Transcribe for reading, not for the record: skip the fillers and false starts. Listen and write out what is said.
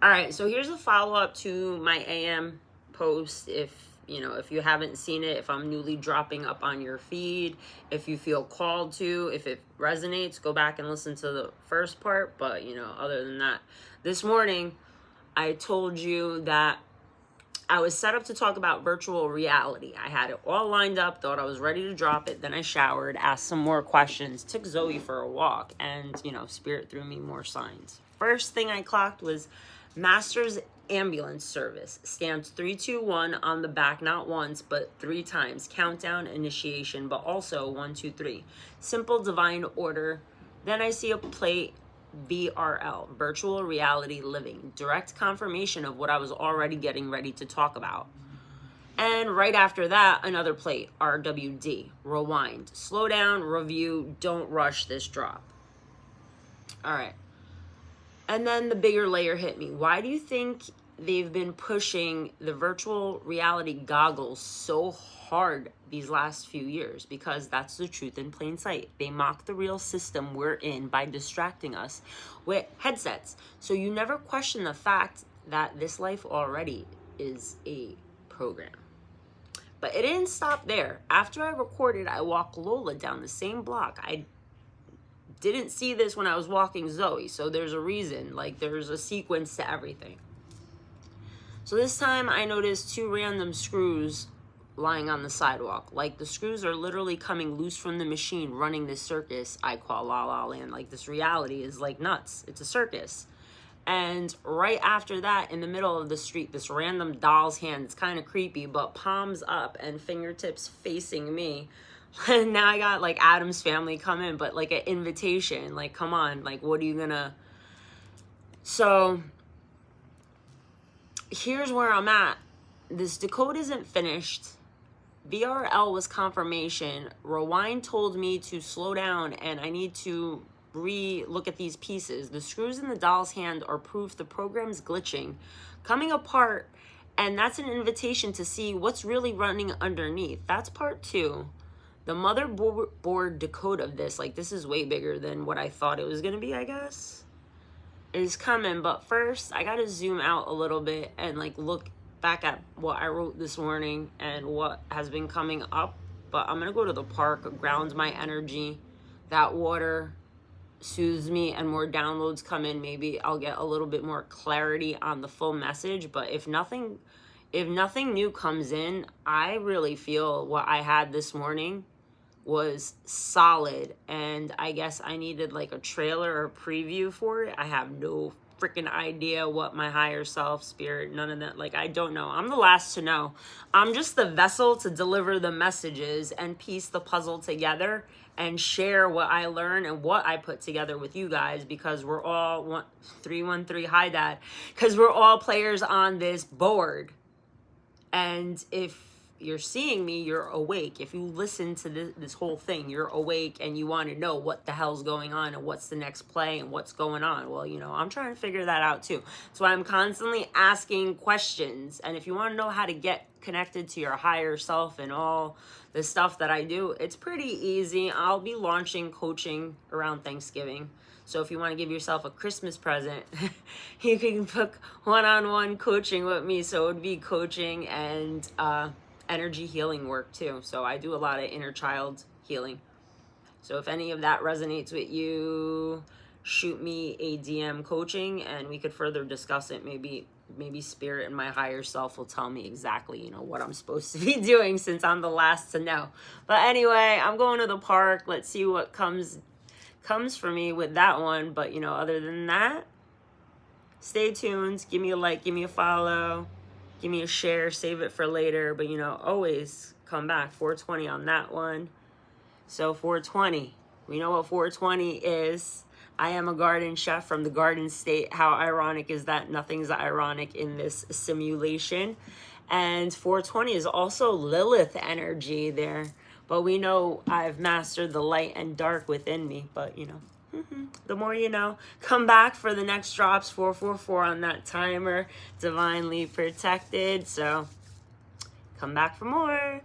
All right, so here's a follow-up to my AM post. If you haven't seen it, if I'm newly dropping up on your feed, if you feel called to, if it resonates, go back and listen to the first part. But other than that, this morning I told you that I was set up to talk about virtual reality. I had it all lined up, thought I was ready to drop it. Then I showered, asked some more questions, took Zoe for a walk, and Spirit threw me more signs. First thing I clocked was Master's Ambulance Service, stamped 321 on the back, not once but 3 times. Countdown, initiation, but also 1 2 3. Simple divine order. Then I see a plate, VRL, virtual reality living, direct confirmation of what I was already getting ready to talk about. And right after that, another plate, RWD, rewind, slow down, review, don't rush this drop. All right. And then the bigger layer hit me. Why do you think they've been pushing the virtual reality goggles so hard these last few years? Because that's the truth in plain sight. They mock the real system we're in by distracting us with headsets. So you never question the fact that this life already is a program. But it didn't stop there. After I recorded, I walked Lola down the same block. I didn't see this when I was walking Zoe, so there's a reason. Like, there's a sequence to everything. So this time I noticed 2 random screws lying on the sidewalk. Like, the screws are literally coming loose from the machine running this circus I call La La Land. Like, this reality is like nuts. It's a circus. And right after that, in the middle of the street, this random doll's hand, it's kind of creepy, but palms up and fingertips facing me. And now I got like Adam's Family come in, but like an invitation. Like, come on, like, what are you gonna... So here's where I'm at. This Decode isn't finished. VRL was confirmation. Rewind told me to slow down and I need to re-look at these pieces. The screws in the doll's hand are proof the program's glitching, coming apart, and that's an invitation to see what's really running underneath. That's part 2. The motherboard decode of this, like, this is way bigger than what I thought it was going to be, I guess, is coming. But first, I got to zoom out a little bit and, like, look back at what I wrote this morning and what has been coming up. But I'm going to go to the park, ground my energy. That water soothes me, and more downloads come in. Maybe I'll get a little bit more clarity on the full message. But if nothing new comes in, I really feel what I had this morning was solid, and I guess I needed like a trailer or preview for it. I have no freaking idea what my higher self, spirit, none of that, like, I don't know. I'm the last to know. I'm just the vessel to deliver the messages and piece the puzzle together and share what I learn and what I put together with you guys, because we're all 313 hi dad, because we're all players on this board. And if you're seeing me, you're awake. If you listen to this whole thing, you're awake and you want to know what the hell's going on and what's the next play and what's going on. Well, I'm trying to figure that out too. So I'm constantly asking questions. And if you want to know how to get connected to your higher self and all the stuff that I do, it's pretty easy. I'll be launching coaching around Thanksgiving. So if you want to give yourself a Christmas present, you can book one-on-one coaching with me. So it would be coaching and energy healing work too. So I do a lot of inner child healing. So if any of that resonates with you, shoot me a DM coaching and we could further discuss it. Maybe spirit and my higher self will tell me exactly, what I'm supposed to be doing, since I'm the last to know. But anyway, I'm going to the park. Let's see what comes for me with that one. But other than that, stay tuned. Give me a like, give me a follow, give me a share, save it for later. But always come back. 420 on that one. So 420, we know what 420 is. I am a garden chef from the Garden State. How ironic is that? Nothing's ironic in this simulation. And 420 is also Lilith energy there. But we know I've mastered the light and dark within me. But, the more you know. Come back for the next drops, 444 on that timer. Divinely protected. So come back for more.